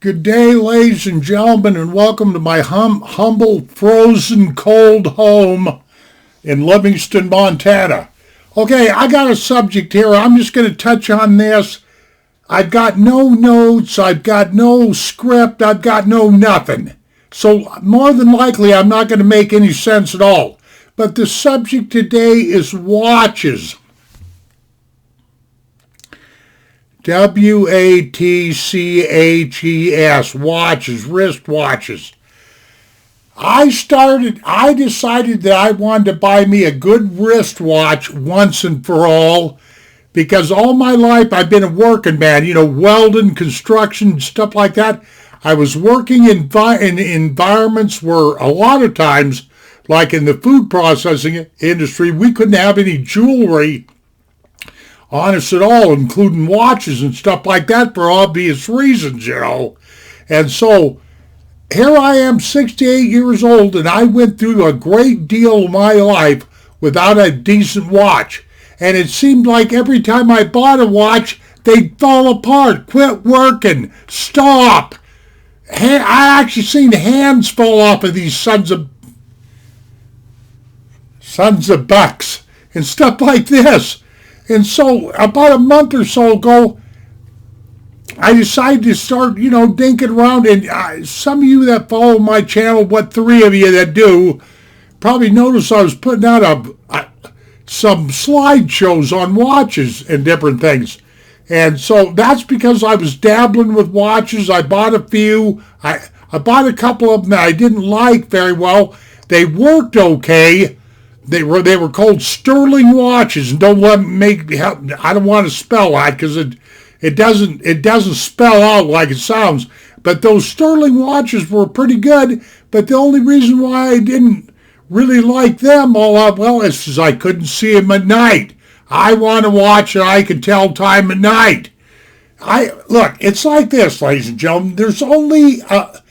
Good day, ladies and gentlemen, and welcome to my humble, frozen, cold home in Livingston, Montana. Okay, I got a subject here. I'm just going to touch on this. I've got no notes. I've got no script. I've got no nothing. So more than likely, I'm not going to make any sense at all. But the subject today is watches. WATCHES, watches, wrist watches. I decided that I wanted to buy me a good wristwatch once and for all, because all my life I've been a working man, welding, construction, stuff like that. I was working in environments where a lot of times, like in the food processing industry, we couldn't have any jewelry on us at all, including watches and stuff like that for obvious reasons, And so here I am, 68 years old, and I went through a great deal of my life without a decent watch. And it seemed like every time I bought a watch, they'd fall apart, quit working, stop. I actually seen hands fall off of these sons of bucks and stuff like this. And so about a month or so ago, I decided to start, dinking around. And some of you that follow my channel, what three of you that do, probably noticed I was putting out some slideshows on watches and different things. And so that's because I was dabbling with watches. I bought a few. I bought a couple of them that I didn't like very well. They worked okay. They were called Sterling watches, and don't let me I don't want to spell that because it doesn't spell out like it sounds. But those Sterling watches were pretty good. But the only reason why I didn't really like them all that well is because I couldn't see them at night. I want a watch that I can tell time at night. Look, it's like this, ladies and gentlemen. There's only a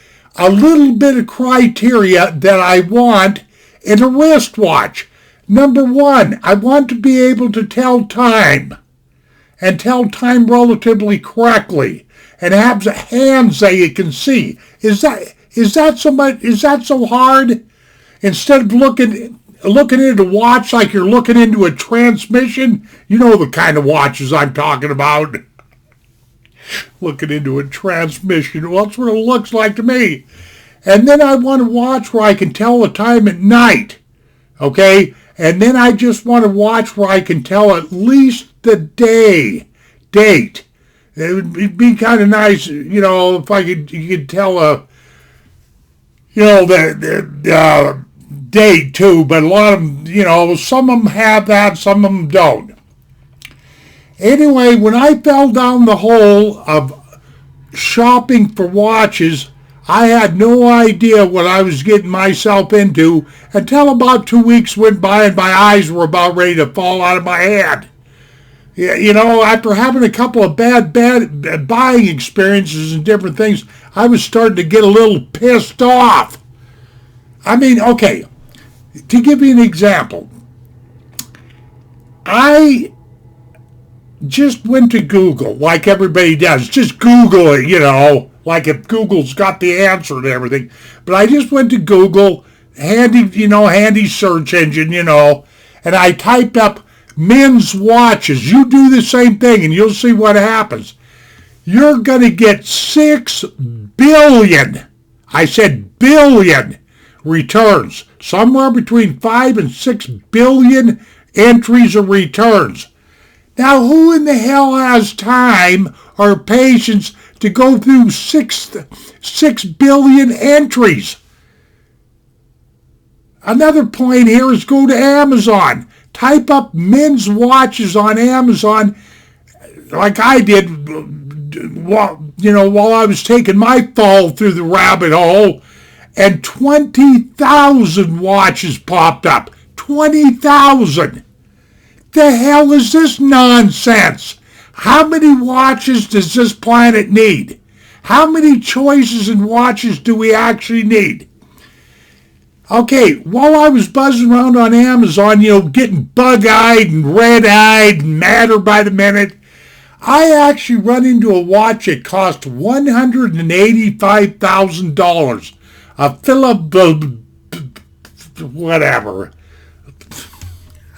little bit of criteria that I want in a wristwatch. Number one, I want to be able to tell time, and tell time relatively correctly, and have hands that you can see. Is that so hard? Instead of looking at a watch like you're looking into a transmission, you know the kind of watches I'm talking about. Looking into a transmission, well, that's what it looks like to me. And then I want a watch where I can tell the time at night, okay? And then I just want a watch where I can tell at least the date. It would be kind of nice, if you could tell the date too. But a lot of them, some of them have that, some of them don't. Anyway, when I fell down the hole of shopping for watches, I had no idea what I was getting myself into until about 2 weeks went by and my eyes were about ready to fall out of my head. After having a couple of bad buying experiences and different things, I was starting to get a little pissed off. I mean, okay, to give you an example, I just went to Google, like everybody does. Just Google it, like if Google's got the answer to everything. But I just went to Google, handy search engine, and I typed up men's watches. You do the same thing and you'll see what happens. You're going to get 6 billion, I said billion, returns. Somewhere between 5 and 6 billion entries of returns. Now, who in the hell has time or patience to go through 6 billion entries? Another point here is go to Amazon. Type up men's watches on Amazon like I did while I was taking my fall through the rabbit hole, and 20,000 watches popped up. 20,000. The hell is this nonsense? How many watches does this planet need? How many choices in watches do we actually need? Okay, while I was buzzing around on Amazon, getting bug-eyed and red-eyed and madder by the minute, I actually run into a watch that cost $185,000. A Philip, whatever.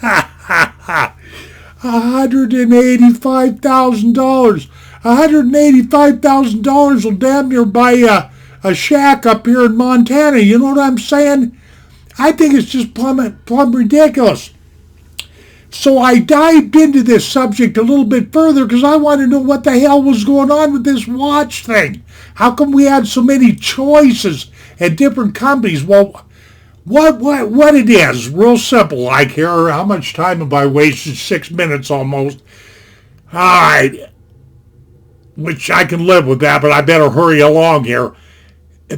$185,000. $185,000 will damn near buy a shack up here in Montana. You know what I'm saying? I think it's just plumb ridiculous. So I dived into this subject a little bit further because I wanted to know what the hell was going on with this watch thing. How come we had so many choices at different companies? Well, what it is, real simple. Like here, how much time have I wasted? 6 minutes almost. All right, which I can live with that, but I better hurry along here.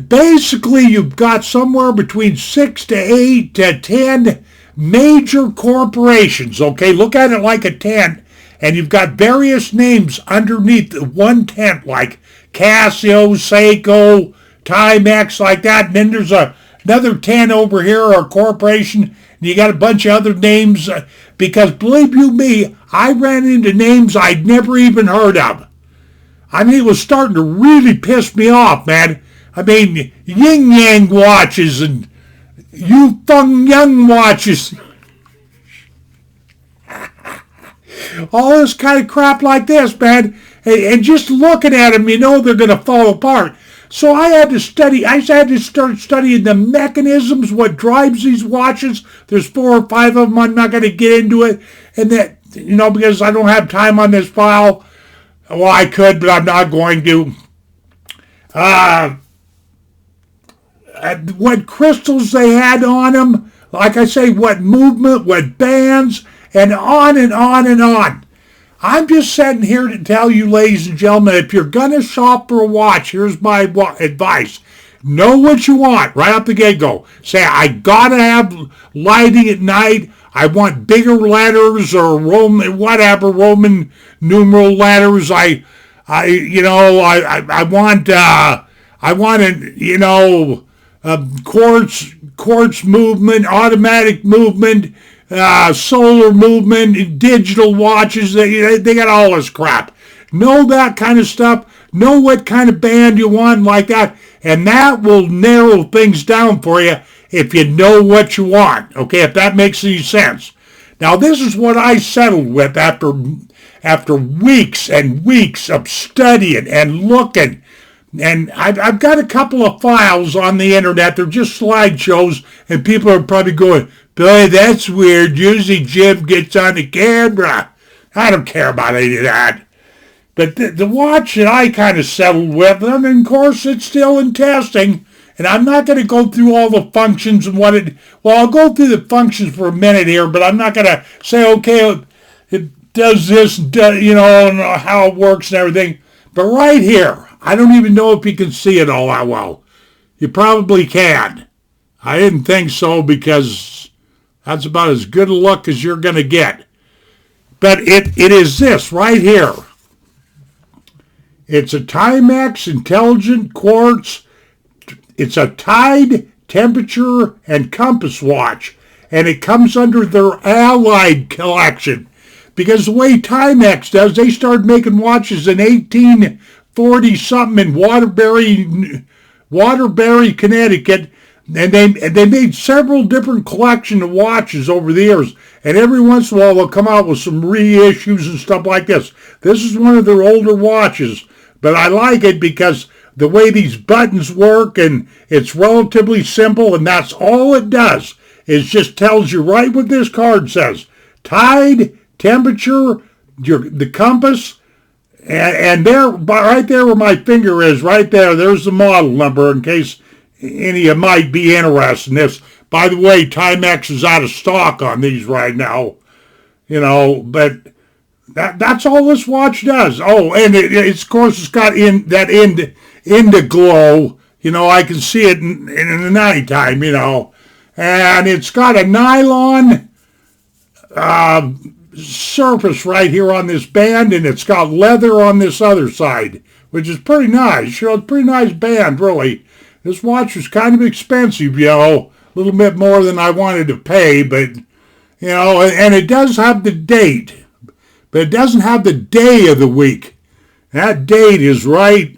Basically, you've got somewhere between 6 to 8 to 10 major corporations, okay? Look at it like a tent, and you've got various names underneath one tent, like Casio, Seiko, Timex, like that, and then there's another tent over here, or a corporation, and you got a bunch of other names, because believe you me, I ran into names I'd never even heard of. I mean, it was starting to really piss me off, man. I mean, Yin Yang watches and Yu Feng Yang watches. All this kind of crap like this, man. And just looking at them, you know they're going to fall apart. So I had to start studying the mechanisms, what drives these watches. There's 4 or 5 of them. I'm not going to get into it. And that, you know, because I don't have time on this file. Well, I could, but I'm not going to. What crystals they had on them, like I say, what movement, what bands, and on and on and on. I'm just sitting here to tell you, ladies and gentlemen, if you're going to shop for a watch, here's my advice. Know what you want right up the get-go. Say, I got to have lighting at night. I want bigger letters or Roman numeral letters. I want quartz movement, automatic movement, solar movement, digital watches. They got all this crap. Know that kind of stuff. Know what kind of band you want like that. And that will narrow things down for you if you know what you want. Okay, if that makes any sense. Now, this is what I settled with after weeks and weeks of studying and looking. And I've got a couple of files on the internet. They're just slideshows, and people are probably going, boy, that's weird. Usually Jim gets on the camera. I don't care about any of that. But the watch that I kind of settled with, and of course it's still in testing, and I'm not going to go through all the functions and I'll go through the functions for a minute here, but I'm not going to say, okay, it does this, and how it works and everything. But right here, I don't even know if you can see it all that well. You probably can. I didn't think so because that's about as good a look as you're going to get. But it is this right here. It's a Timex Intelligent Quartz. It's a tide, temperature, and compass watch. And it comes under their Allied collection. Because the way Timex does, they started making watches in 1840-something in Waterbury, Connecticut. And they made several different collections of watches over the years. And every once in a while they'll come out with some reissues and stuff like this. This is one of their older watches. But I like it because the way these buttons work, and it's relatively simple, and that's all it does. It just tells you right what this card says. Tide, temperature, the compass, and there, right there where my finger is, right there's the model number in case any of you might be interested in this. By the way, Timex is out of stock on these right now, but that's all this watch does. Oh, and of course it's got that Indiglow, I can see it in the nighttime, and it's got a nylon surface right here on this band, and it's got leather on this other side, which is pretty nice. It's a pretty nice band, really. This watch was kind of expensive, a little bit more than I wanted to pay, but, and it does have the date. but it doesn't have the day of the week. That date is right.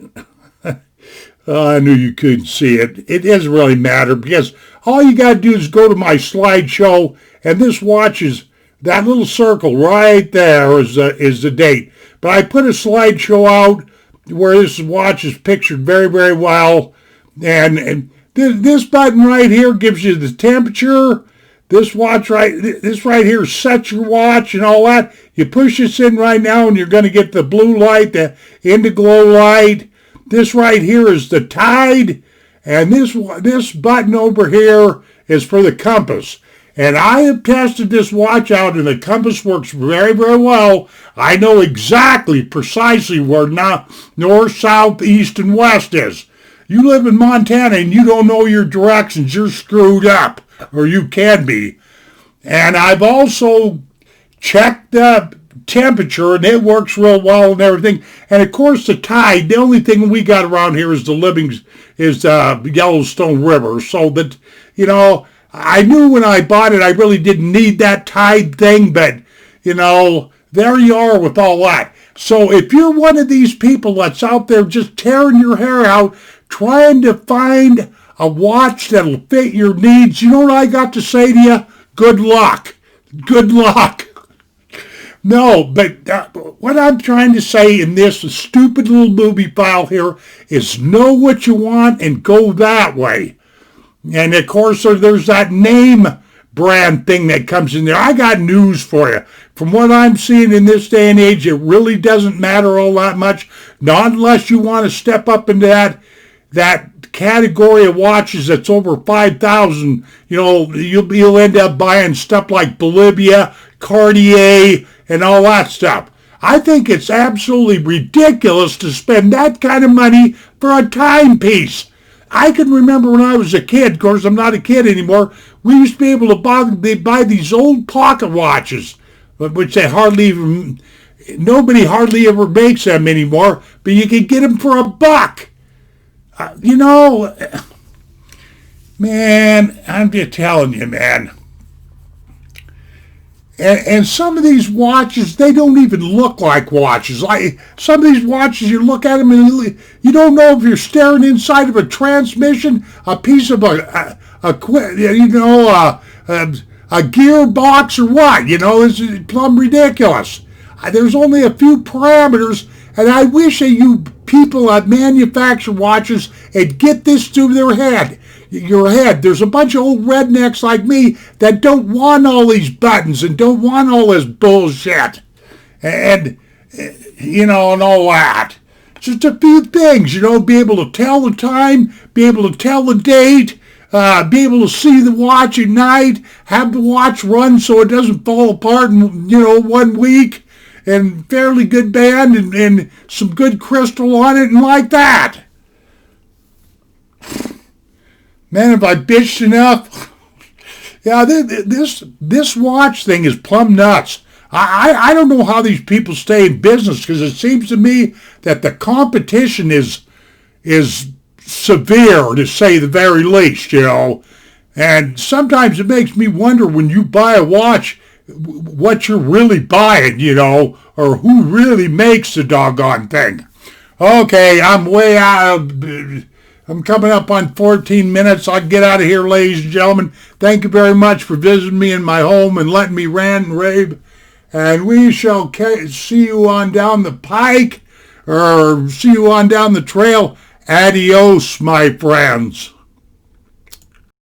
I knew you couldn't see it. It doesn't really matter because all you got to do is go to my slideshow, and this watch is that little circle right there is the date. But I put a slideshow out where this watch is pictured very, very well. And this button right here gives you the temperature. This right here sets your watch and all that. You push this in right now and you're going to get the blue light, the indigo light. This right here is the tide. And this button over here is for the compass. And I have tested this watch out, and the compass works very, very well. I know exactly, precisely where north, south, east, and west is. You live in Montana and you don't know your directions, you're screwed up, or you can be. And I've also checked the temperature, and it works real well and everything. And of course, the tide. The only thing we got around here is the Yellowstone River, so that I knew when I bought it I really didn't need that tide thing, but there you are with all that. So if you're one of these people that's out there just tearing your hair out trying to find a watch that'll fit your needs, you know what I got to say to you? Good luck. Good luck. No, but what I'm trying to say in this stupid little movie file here is know what you want and go that way. And of course, there's that name brand thing that comes in there. I got news for you. From what I'm seeing in this day and age, it really doesn't matter all that much. Not unless you want to step up into that category of watches that's over 5,000. You'll end up buying stuff like Bolivia, Cartier, and all that stuff. I think it's absolutely ridiculous to spend that kind of money for a timepiece. I can remember when I was a kid, of course I'm not a kid anymore, we used to be able to buy these old pocket watches, which nobody hardly ever makes them anymore, but you can get them for $1. Man, I'm just telling you, man. And some of these watches, they don't even look like watches. Like some of these watches, you look at them and you don't know if you're staring inside of a transmission, a piece of a gearbox or what. It's plumb ridiculous. There's only a few parameters, and I wish that you people that manufacture watches would get this through your head. There's a bunch of old rednecks like me that don't want all these buttons and don't want all this bullshit. And and all that. Just a few things, be able to tell the time, be able to tell the date, be able to see the watch at night, have the watch run so it doesn't fall apart in, 1 week, and fairly good band and some good crystal on it and like that. Man, have I bitched enough? Yeah, this watch thing is plumb nuts. I don't know how these people stay in business, because it seems to me that the competition is severe, to say the very least, And sometimes it makes me wonder, when you buy a watch, what you're really buying, or who really makes the doggone thing. Okay, I'm way out of... I'm coming up on 14 minutes. I'll get out of here, ladies and gentlemen. Thank you very much for visiting me in my home and letting me rant and rave. And we shall see you on down the pike, or see you on down the trail. Adios, my friends.